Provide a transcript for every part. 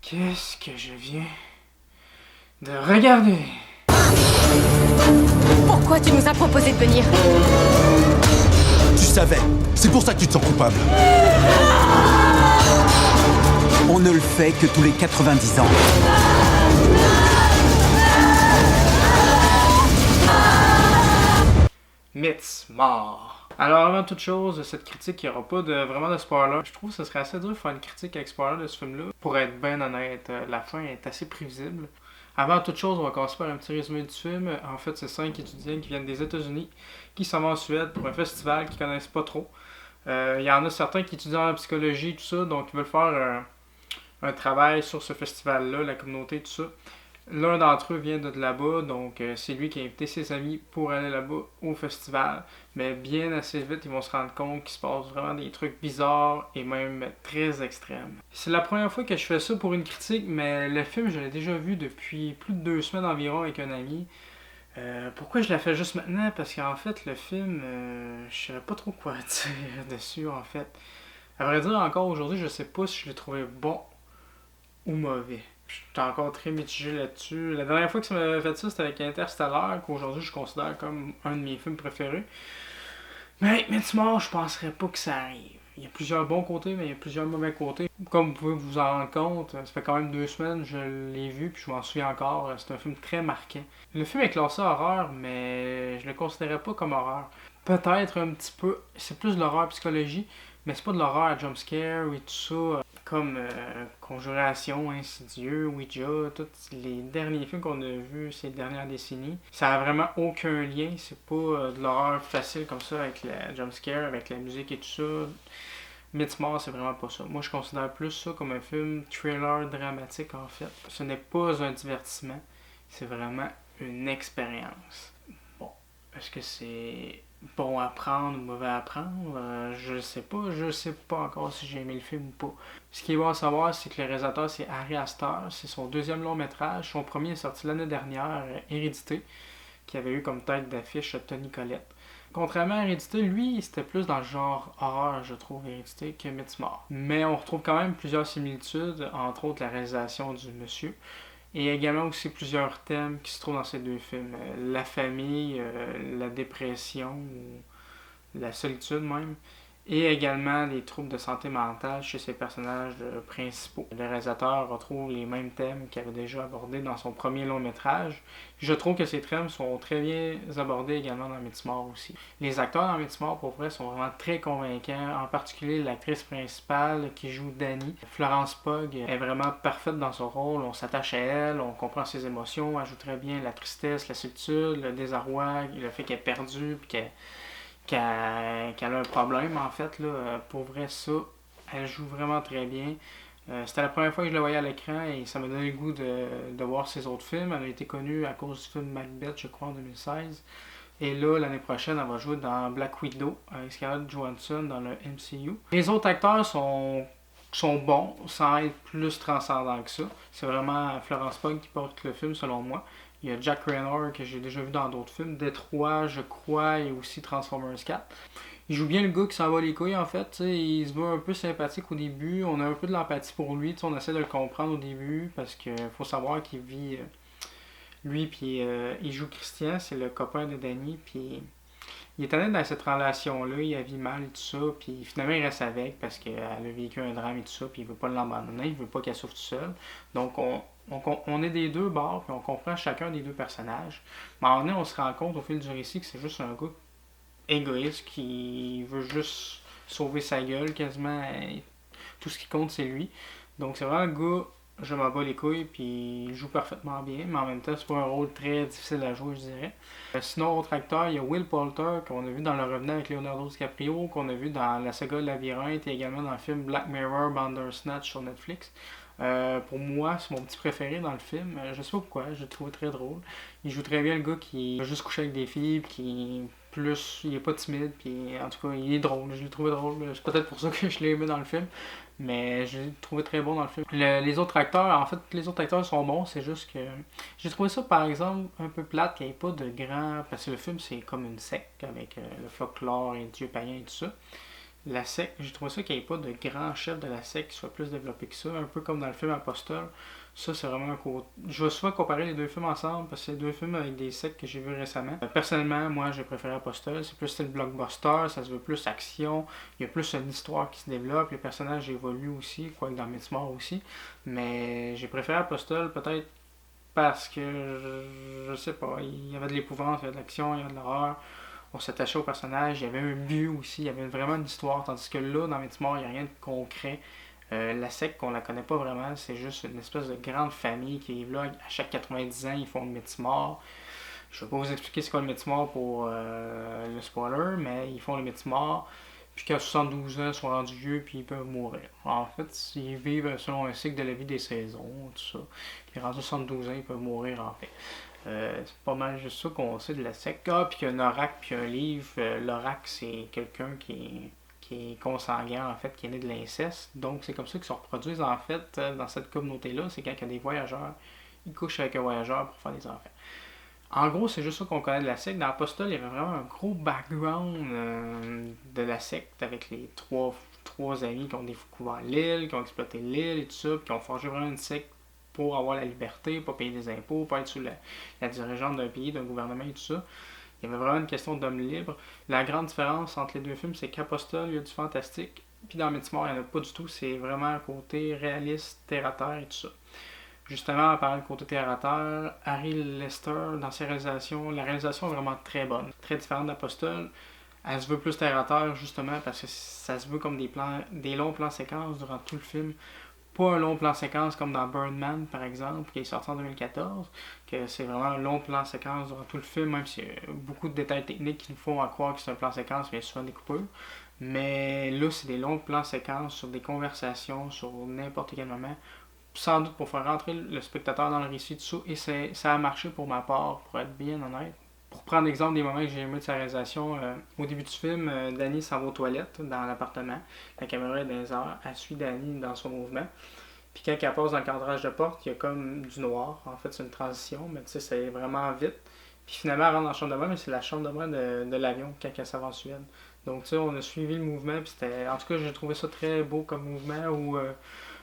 Qu'est-ce que je viens de regarder? Pourquoi tu nous as proposé de venir? Tu savais. C'est pour ça que tu te sens coupable. On ne le fait que tous les 90 ans. Midsommar. Alors avant toute chose, cette critique, il n'y aura pas vraiment de spoiler. Je trouve que ce serait assez dur de faire une critique avec spoiler de ce film-là. Pour être bien honnête, la fin est assez prévisible. Avant toute chose, on va commencer par un petit résumé du film. En fait, c'est 5 étudiants qui viennent des États-Unis, qui s'en vont en Suède pour un festival qu'ils connaissent pas trop. Il y en a certains qui étudient en psychologie, tout ça, donc ils veulent faire un travail sur ce festival-là, la communauté, tout ça. L'un d'entre eux vient de là-bas, donc c'est lui qui a invité ses amis pour aller là-bas au festival. Mais bien assez vite, ils vont se rendre compte qu'il se passe vraiment des trucs bizarres et même très extrêmes. C'est la première fois que je fais ça pour une critique, mais le film, je l'ai déjà vu depuis plus de 2 semaines environ avec un ami. Pourquoi je la fais juste maintenant? Parce qu'en fait, le film, je savais pas trop quoi dire dessus, en fait. À vrai dire, encore aujourd'hui, je sais pas si je l'ai trouvé bon ou mauvais. Je suis encore très mitigé là-dessus. La dernière fois que ça m'avait fait ça, c'était avec Interstellar, qu'aujourd'hui je considère comme un de mes films préférés. Mais avec Midsommar, je penserais pas que ça arrive. Il y a plusieurs bons côtés, mais il y a plusieurs mauvais côtés. Comme vous pouvez vous en rendre compte, ça fait quand même 2 semaines que je l'ai vu, puis je m'en souviens encore. C'est un film très marquant. Le film est classé horreur, mais je le considérais pas comme horreur. Peut-être un petit peu, c'est plus de l'horreur psychologie, mais c'est pas de l'horreur à jumpscare et tout ça, comme Conjuration, Insidieux, Ouija, tous les derniers films qu'on a vus ces dernières décennies. Ça a vraiment aucun lien, c'est pas de l'horreur facile comme ça avec la jumpscare, avec la musique et tout ça. Midsommar, c'est vraiment pas ça. Moi, je considère plus ça comme un film thriller dramatique en fait. Ce n'est pas un divertissement, c'est vraiment une expérience. Bon, est-ce que c'est bon à prendre ou mauvais à prendre? Je sais pas. Je sais pas encore si j'ai aimé le film ou pas. Ce qui est bon à savoir, c'est que le réalisateur, c'est Ari Aster. C'est son deuxième long métrage. Son premier est sorti l'année dernière, Hérédité, qui avait eu comme tête d'affiche Toni Collette. Contrairement à Hérédité, lui, c'était plus dans le genre horreur, je trouve, Hérédité, que Midsommar. Mais on retrouve quand même plusieurs similitudes, entre autres la réalisation du monsieur. Et également aussi plusieurs thèmes qui se trouvent dans ces deux films. La famille, la dépression, ou la solitude même. Et également les troubles de santé mentale chez ses personnages principaux. Le réalisateur retrouve les mêmes thèmes qu'il avait déjà abordés dans son premier long métrage. Je trouve que ces thèmes sont très bien abordés également dans Midsommar aussi. Les acteurs dans Midsommar, pour vrai, sont vraiment très convaincants. En particulier l'actrice principale qui joue Dani. Florence Pugh est vraiment parfaite dans son rôle. On s'attache à elle, on comprend ses émotions. Elle joue très bien la tristesse, la solitude, le désarroi, le fait qu'elle est perdue, puis qu'elle a un problème en fait là. Pour vrai, ça, elle joue vraiment très bien. C'était la première fois que je la voyais à l'écran et ça m'a donné le goût de voir ses autres films. Elle a été connue à cause du film Macbeth, je crois, en 2016. Et là, l'année prochaine, elle va jouer dans Black Widow avec Scarlett Johansson dans le MCU. Les autres acteurs sont bons, sans être plus transcendants que ça. C'est vraiment Florence Pugh qui porte le film, selon moi. Il y a Jack Reynor que j'ai déjà vu dans d'autres films, Détroit, je crois, et aussi Transformers 4. Il joue bien le gars qui s'en va les couilles en fait, t'sais. Il se voit un peu sympathique au début, on a un peu de l'empathie pour lui, on essaie de le comprendre au début parce qu'il faut savoir qu'il vit, lui puis il joue Christian, c'est le copain de Danny, puis il est allé dans cette relation-là, il a vu mal et tout ça, puis finalement il reste avec parce qu'elle a vécu un drame et tout ça, puis il veut pas l'abandonner, il veut pas qu'elle souffre toute seule. Donc on est des deux bords, puis on comprend chacun des deux personnages. Mais en on se rend compte au fil du récit que c'est juste un gars égoïste qui veut juste sauver sa gueule quasiment. Tout ce qui compte c'est lui. Donc c'est vraiment un gars, je m'en bats les couilles, puis il joue parfaitement bien, mais en même temps c'est pas un rôle très difficile à jouer, je dirais. Sinon, autre acteur, il y a Will Poulter qu'on a vu dans Le Revenant avec Leonardo DiCaprio, qu'on a vu dans la saga Labyrinthe et également dans le film Black Mirror Bandersnatch sur Netflix. Pour moi, c'est mon petit préféré dans le film. Je sais pas pourquoi, je le trouve très drôle. Il joue très bien le gars qui va juste coucher avec des filles, puis qui plus, il est pas timide, puis en tout cas, il est drôle. Je l'ai trouvé drôle. C'est peut-être pour ça que je l'ai aimé dans le film, mais je l'ai trouvé très bon dans le film. Les autres acteurs, en fait, les autres acteurs sont bons, c'est juste que j'ai trouvé ça, par exemple, un peu plate qu'il n'y ait pas de grand, parce que le film c'est comme une secte avec le folklore et Dieu païen et tout ça. La secte, j'ai trouvé ça qu'il n'y ait pas de grand chef de la secte qui soit plus développé que ça, un peu comme dans le film Apostle. Ça, c'est vraiment un côté. Je vais souvent comparer les deux films ensemble parce que c'est deux films avec des sectes que j'ai vus récemment. Personnellement, moi, j'ai préféré Apostle. C'est plus style blockbuster, ça se veut plus action. Il y a plus une histoire qui se développe. Les personnages évoluent aussi, quoique dans Midsommar aussi. Mais j'ai préféré Apostle peut-être parce que je sais pas, il y avait de l'épouvante, il y avait de l'action, il y avait de l'horreur. On s'attachait au personnage, il y avait un but aussi, il y avait vraiment une histoire. Tandis que là, dans Midsommar, il n'y a rien de concret. La secte, on la connaît pas vraiment, c'est juste une espèce de grande famille qui est là. À chaque 90 ans, ils font le Midsommar. Je vais pas vous expliquer ce qu'est le Midsommar pour le spoiler, mais ils font le Midsommar. Puis qu'à 72 ans, ils sont rendus vieux puis ils peuvent mourir. En fait, ils vivent selon un cycle de la vie des saisons, tout ça. Puis rendus à 72 ans, ils peuvent mourir en fait. C'est pas mal juste ça qu'on sait de la secte. Ah, puis qu'il y a un oracle puis un livre. L'oracle, c'est quelqu'un qui est consanguin, en fait, qui est né de l'inceste. Donc, c'est comme ça qu'ils se reproduisent, en fait, dans cette communauté-là. C'est quand il y a des voyageurs, ils couchent avec un voyageur pour faire des enfants. En gros, c'est juste ça qu'on connaît de la secte. Dans Apostle, il y avait vraiment un gros background de la secte avec les trois amis qui ont découvert l'île, qui ont exploité l'île et tout ça, puis qui ont forgé vraiment une secte pour avoir la liberté, pas payer des impôts, pas être sous la dirigeante d'un pays, d'un gouvernement et tout ça. Il y avait vraiment une question d'homme libre. La grande différence entre les deux films, c'est qu'Apostle, il y a du fantastique, puis dans Midsommar, il n'y en a pas du tout. C'est vraiment un côté réaliste, terre-à-terre et tout ça. Justement, en parlant de côté terre-à-terre, Ari Lester, dans ses réalisations, la réalisation est vraiment très bonne. Très différente d'Apostle. Elle se veut plus terre-à-terre, justement, parce que ça se veut comme des longs plans séquences durant tout le film. Pas un long plan séquence comme dans Birdman, par exemple, qui est sorti en 2014, que c'est vraiment un long plan séquence durant tout le film, même s'il y a beaucoup de détails techniques qui nous font à croire que c'est un plan séquence, mais il y a souvent des coupures. Mais là, c'est des longs plans séquences sur des conversations, sur n'importe quel moment, sans doute pour faire rentrer le spectateur dans le récit de ça, et ça a marché pour ma part, pour être bien honnête. Pour prendre l'exemple des moments que j'ai aimé de sa réalisation, au début du film, Danny s'en va aux toilettes dans l'appartement. La caméra est dans les airs, elle suit Danny dans son mouvement. Puis quand elle passe dans le cadrage de porte, il y a comme du noir. En fait, c'est une transition, mais tu sais, c'est vraiment vite. Puis finalement, elle rentre dans la chambre de bain, mais c'est la chambre de bain de l'avion quand elle s'en va en Suède. Donc tu sais, on a suivi le mouvement, puis c'était... En tout cas, j'ai trouvé ça très beau comme mouvement, où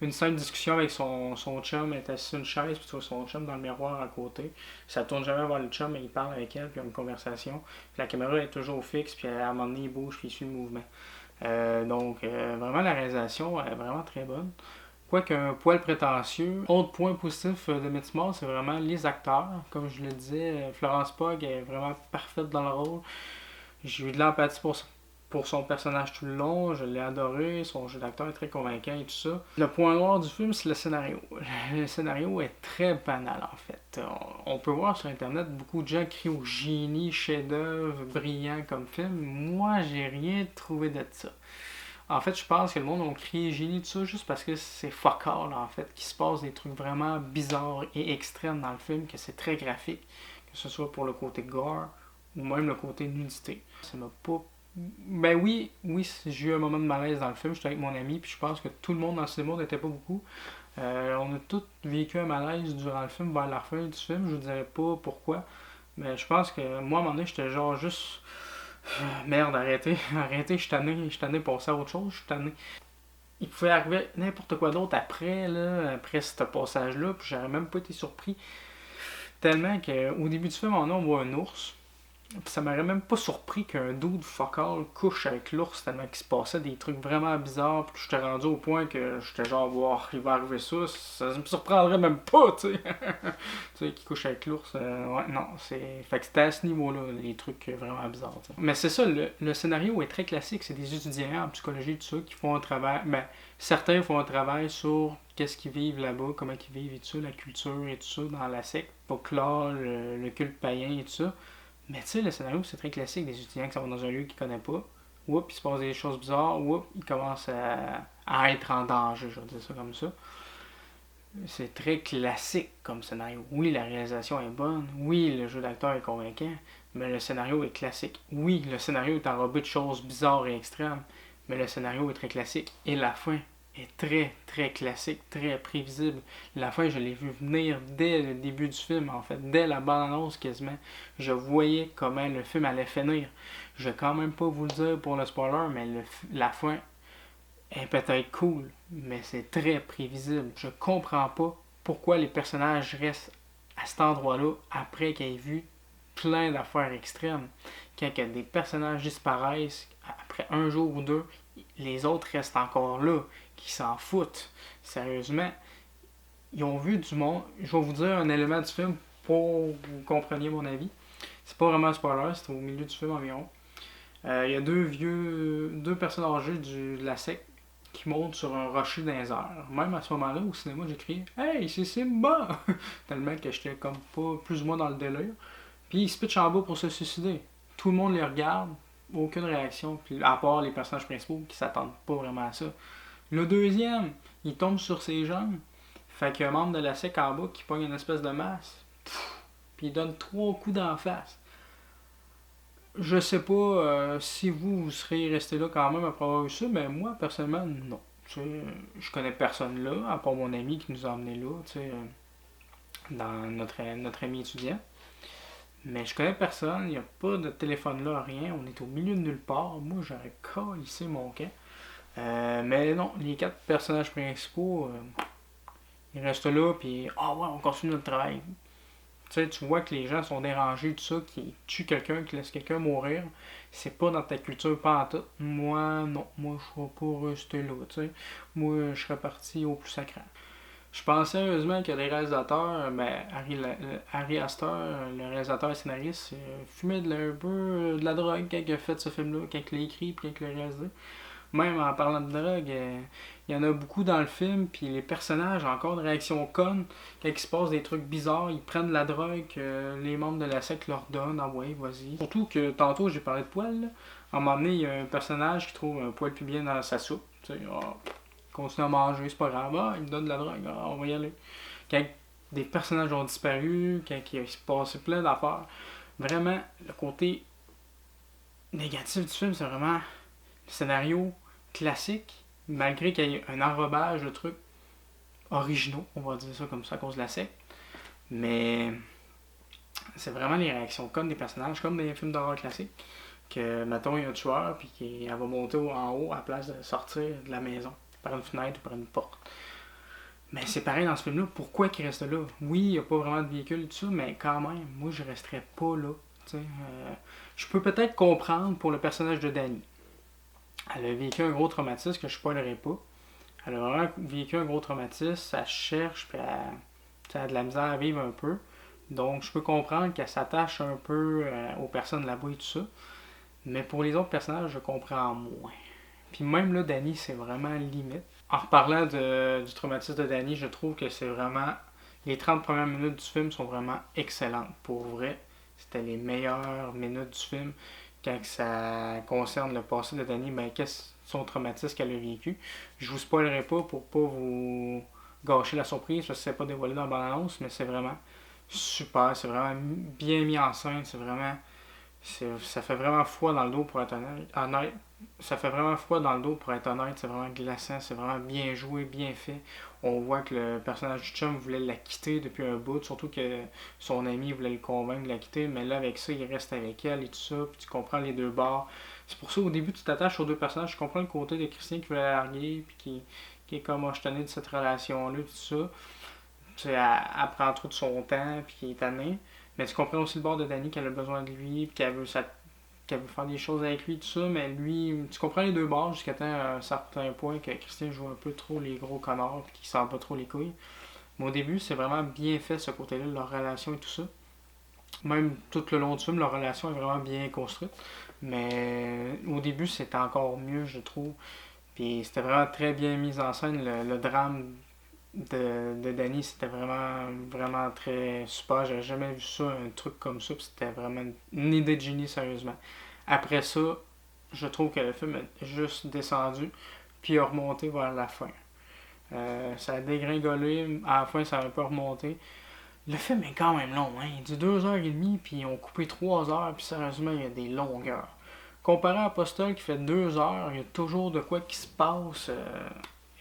une simple discussion avec son chum, elle est assise sur une chaise, puis tu vois son chum dans le miroir à côté. Ça tourne jamais vers le chum, mais il parle avec elle, puis il y a une conversation. Puis la caméra est toujours fixe, puis à un moment donné, il bouge, puis il suit le mouvement. Donc, vraiment, la réalisation est vraiment très bonne. Quoique un poil prétentieux. Autre point positif de Midsommar, c'est vraiment les acteurs. Comme je le disais, Florence Pugh est vraiment parfaite dans le rôle. J'ai eu de l'empathie pour son personnage tout le long, je l'ai adoré, son jeu d'acteur est très convaincant et tout ça. Le point noir du film, c'est le scénario. Le scénario est très banal en fait. On peut voir sur internet beaucoup de gens crient au génie, chef-d'œuvre, brillant comme film. Moi, j'ai rien trouvé de ça. En fait, je pense que le monde a crié génie de ça juste parce que c'est fuck all en fait, qu'il se passe des trucs vraiment bizarres et extrêmes dans le film, que c'est très graphique, que ce soit pour le côté gore ou même le côté nudité. Ça m'a pas... Ben oui, j'ai eu un moment de malaise dans le film, j'étais avec mon ami, puis je pense que tout le monde dans le cinéma n'était pas beaucoup. On a tous vécu un malaise durant le film, vers la fin du film, je vous dirais pas pourquoi, mais je pense que moi à un moment donné, j'étais genre juste... Merde, arrêtez, je suis tanné de passer à autre chose, je suis tanné. Il pouvait arriver n'importe quoi d'autre après ce passage-là, puis j'aurais même pas été surpris. Tellement qu'au début du film, on voit un ours. Puis ça m'aurait même pas surpris qu'un dude fuck all couche avec l'ours tellement qu'il se passait des trucs vraiment bizarres, puis que j'étais rendu au point que j'étais genre, wow, il va arriver ça me surprendrait même pas, tu sais. Tu sais, qui couche avec l'ours, ouais, non, fait que c'était à ce niveau-là, les trucs vraiment bizarres, t'sais. Mais c'est ça, le scénario est très classique, c'est des étudiants en psychologie, tout ça, qui font un travail, certains font un travail sur qu'est-ce qu'ils vivent là-bas, comment ils vivent et tout ça, la culture et tout ça, dans la secte, pour clore le culte païen et tout ça. Mais tu sais, le scénario, c'est très classique. Des étudiants qui sont dans un lieu qu'ils ne connaissent pas. Oups, il se passe des choses bizarres. Oups, ils commencent à être en danger, je vais dire ça comme ça. C'est très classique comme scénario. Oui, la réalisation est bonne. Oui, le jeu d'acteur est convaincant. Mais le scénario est classique. Oui, le scénario est enrobé de choses bizarres et extrêmes. Mais le scénario est très classique. Et la fin est très, très classique, très prévisible. La fin, je l'ai vu venir dès le début du film, en fait, dès la bande-annonce quasiment. Je voyais comment le film allait finir. Je vais quand même pas vous le dire pour le spoiler, mais la fin est peut-être cool, mais c'est très prévisible. Je comprends pas pourquoi les personnages restent à cet endroit-là après qu'ils aient vu plein d'affaires extrêmes. Quand des personnages disparaissent, après un jour ou deux, les autres restent encore là, qui s'en foutent. Sérieusement, ils ont vu du monde. Je vais vous dire un élément du film pour que vous compreniez mon avis. C'est pas vraiment un spoiler, c'est au milieu du film environ. Il y a deux personnes âgées de la secte qui montent sur un rocher dans les airs. Même à ce moment-là, au cinéma, j'ai crié « Hey, c'est Simba! » Tellement que j'étais comme pas plus ou moins dans le délire. Puis ils se pitchent en bas pour se suicider. Tout le monde les regarde, aucune réaction, puis à part les personnages principaux qui s'attendent pas vraiment à ça. Le deuxième, il tombe sur ses jambes. Fait qu'il y a un membre de la secte en bas qui pogne une espèce de masse. Puis il donne 3 coups d'en face. Je sais pas si vous serez resté là quand même après avoir eu ça, mais moi, personnellement, non. Je connais personne là, à part mon ami qui nous a emmenés là, dans notre ami étudiant. Mais je connais personne, il n'y a pas de téléphone là, rien. On est au milieu de nulle part. Moi, j'aurais calissé mon camp. Mais non, les 4 personnages principaux, ils restent là, puis ouais, on continue notre travail. Tu vois que les gens sont dérangés, tout ça, qui tuent quelqu'un, qui laissent quelqu'un mourir. C'est pas dans ta culture, pas en tout. Moi, non. Moi, je serais pas resté là, Moi, je serais parti au plus sacré. Je pense sérieusement que les réalisateurs, Harry Astor, le réalisateur et scénariste, fumait un peu de la drogue quand il a fait ce film-là, quand il l'a écrit et quand il l'a réalisé. Même en parlant de drogue, il y en a beaucoup dans le film, puis les personnages ont encore de réactions connes. Quand il se passe des trucs bizarres, ils prennent de la drogue que les membres de la secte leur donnent. Ah ouais, vas-y. Surtout que tantôt, j'ai parlé de poils. Là. À un moment donné, il y a un personnage qui trouve un poil pubien dans sa soupe. Continue à manger, c'est pas grave. Ah, il me donne de la drogue, on va y aller. Quand des personnages ont disparu, quand il se passait plein d'affaires, vraiment, le côté négatif du film, c'est vraiment le scénario classique, malgré qu'il y ait un enrobage de trucs originaux, on va dire ça comme ça à cause de la secte. Mais c'est vraiment les réactions connes des personnages, comme dans les films d'horreur classiques. Que, mettons, il y a un tueur, puis qu'elle va monter en haut à la place de sortir de la maison, par une fenêtre ou par une porte. Mais c'est pareil dans ce film-là, pourquoi il reste là? Oui, il n'y a pas vraiment de véhicule et tout ça, mais quand même, moi je resterais pas là. Je peux peut-être comprendre pour le personnage de Danny. Elle a vécu un gros traumatisme que je ne spoilerai pas. Elle a vraiment vécu un gros traumatisme, elle cherche, puis elle a de la misère à vivre un peu. Donc je peux comprendre qu'elle s'attache un peu aux personnes là-bas et tout ça. Mais pour les autres personnages, je comprends moins. Puis même là, Danny, c'est vraiment limite. En reparlant du traumatisme de Danny, je trouve que c'est vraiment... Les 30 premières minutes du film sont vraiment excellentes. Pour vrai, c'était les meilleures minutes du film. Quand ça concerne le passé de Danny, qu'est-ce son traumatisme qu'elle a vécu. Je vous spoilerai pas pour pas vous gâcher la surprise, parce que c'est pas dévoilé dans la bande-annonce, mais c'est vraiment super, c'est vraiment bien mis en scène, c'est vraiment... Ça fait vraiment froid dans le dos pour être honnête. Ça fait vraiment froid dans le dos pour être honnête. C'est vraiment glaçant. C'est vraiment bien joué, bien fait. On voit que le personnage du chum voulait la quitter depuis un bout. Surtout que son ami voulait le convaincre de la quitter. Mais là, avec ça, il reste avec elle et tout ça. Puis tu comprends les deux bords. C'est pour ça au début, tu t'attaches aux deux personnages. Je comprends le côté de Christian qui veut la larguer. Puis qui est comme tanné de cette relation-là. Tout ça. Elle prend trop de son temps. Puis qui est tanné. Mais tu comprends aussi le bord de Danny qu'elle a besoin de lui, puis qu'elle veut faire des choses avec lui, tout ça, mais lui, tu comprends les deux bords jusqu'à un certain point que Christian joue un peu trop les gros connards, puis qu'il sent pas trop les couilles. Mais au début, c'est vraiment bien fait ce côté-là, leur relation et tout ça. Même tout le long du film, leur relation est vraiment bien construite. Mais au début, c'était encore mieux, je trouve. Puis c'était vraiment très bien mis en scène, le drame de Danny, c'était vraiment très super. J'avais jamais vu ça, un truc comme ça, puis c'était vraiment une idée de génie, sérieusement. Après ça, je trouve que le film est juste descendu, puis a remonté vers la fin. Ça a dégringolé, à la fin ça a un peu remonté. Le film est quand même long, hein. Il dit 2h30, puis ils ont coupé 3h, puis sérieusement, il y a des longueurs. Comparé à Postal qui fait 2 heures, il y a toujours de quoi qui se passe.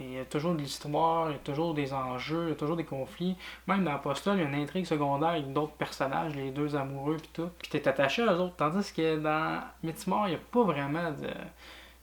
il y a toujours de l'histoire, il y a toujours des enjeux, il y a toujours des conflits. Même dans Postal, il y a une intrigue secondaire avec d'autres personnages, les deux amoureux pis tout. Puis t'es attaché à eux autres. Tandis que dans Midsommar, il n'y a pas vraiment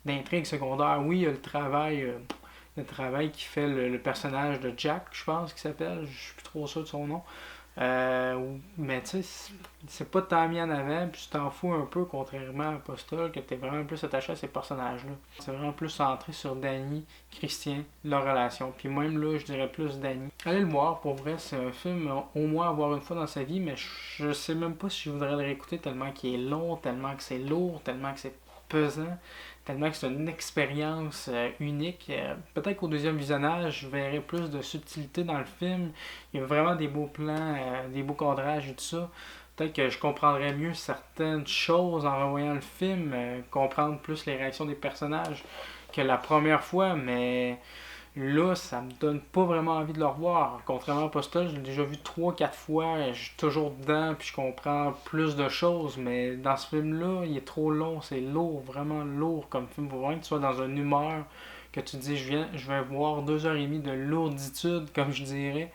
d'intrigue secondaire. Oui, il y a le travail qui fait le personnage de Jack, je pense qu'il s'appelle. Je suis plus trop sûr de son nom. Mais tu sais, c'est pas tant mis en avant, puis tu t'en fous un peu, contrairement à Postal, que t'es vraiment plus attaché à ces personnages-là. C'est vraiment plus centré sur Danny, Christian, leur relation. Puis même là, je dirais plus Danny. Allez le voir, pour vrai, c'est un film au moins à voir une fois dans sa vie, mais je sais même pas si je voudrais le réécouter tellement qu'il est long, tellement que c'est lourd, tellement que c'est pesant, tellement que c'est une expérience unique. Peut-être qu'au deuxième visionnage, je verrai plus de subtilité dans le film. Il y a vraiment des beaux plans, des beaux cadrages et tout ça. Peut-être que je comprendrais mieux certaines choses en revoyant le film, comprendre plus les réactions des personnages que la première fois, mais là, ça me donne pas vraiment envie de le revoir. Contrairement à Postal, je l'ai déjà vu 3-4 fois, je suis toujours dedans, puis je comprends plus de choses, mais dans ce film-là, il est trop long, c'est lourd, vraiment lourd comme film. Faut vraiment que tu sois dans une humeur, que tu te dis, je vais voir 2h30 de lourditude, comme je dirais,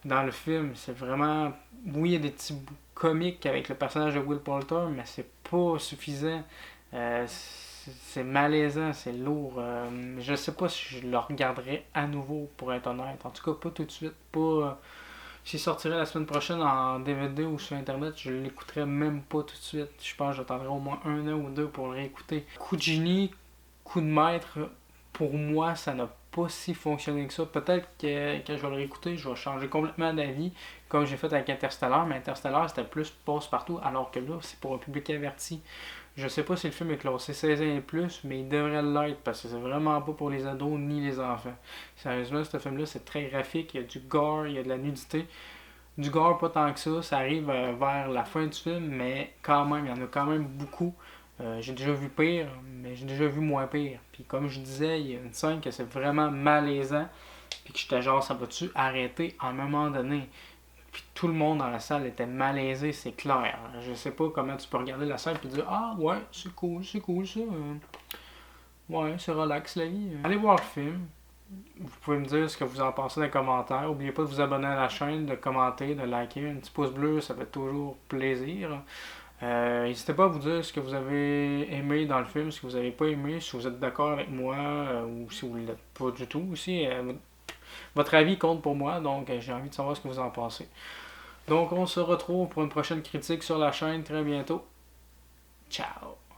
dans le film. C'est vraiment... Oui, il y a des petits bouts comiques avec le personnage de Will Poulter, mais c'est pas suffisant. C'est malaisant, c'est lourd. Je sais pas si je le regarderai à nouveau, pour être honnête. En tout cas, pas tout de suite. Pas. S'il sortirait la semaine prochaine en DVD ou sur Internet, je l'écouterais même pas tout de suite. Je pense que j'attendrai au moins 1 an ou 2 pour le réécouter. Coup de génie, coup de maître, pour moi, ça n'a pas si fonctionné que ça. Peut-être que quand je vais le réécouter, je vais changer complètement d'avis, comme j'ai fait avec Interstellar. Mais Interstellar, c'était plus passe-partout, alors que là, c'est pour un public averti. Je sais pas si le film est classé 16 ans et plus, mais il devrait l'être parce que c'est vraiment pas pour les ados ni les enfants. Sérieusement, ce film-là, c'est très graphique, il y a du gore, il y a de la nudité. Du gore, pas tant que ça arrive vers la fin du film, mais quand même, il y en a quand même beaucoup. J'ai déjà vu pire, mais j'ai déjà vu moins pire. Puis comme je disais, il y a une scène que c'est vraiment malaisant, puis que j'étais genre, ça va-tu arrêter à un moment donné? Puis tout le monde dans la salle était malaisé, c'est clair. Je sais pas comment tu peux regarder la salle et dire ah ouais, c'est cool ça. Ouais, c'est relax la vie. Allez voir le film. Vous pouvez me dire ce que vous en pensez dans les commentaires. N'oubliez pas de vous abonner à la chaîne, de commenter, de liker. Un petit pouce bleu, ça fait toujours plaisir. N'hésitez pas à vous dire ce que vous avez aimé dans le film, ce que vous n'avez pas aimé, si vous êtes d'accord avec moi ou si vous ne l'êtes pas du tout aussi. Votre avis compte pour moi, donc j'ai envie de savoir ce que vous en pensez. Donc on se retrouve pour une prochaine critique sur la chaîne très bientôt. Ciao!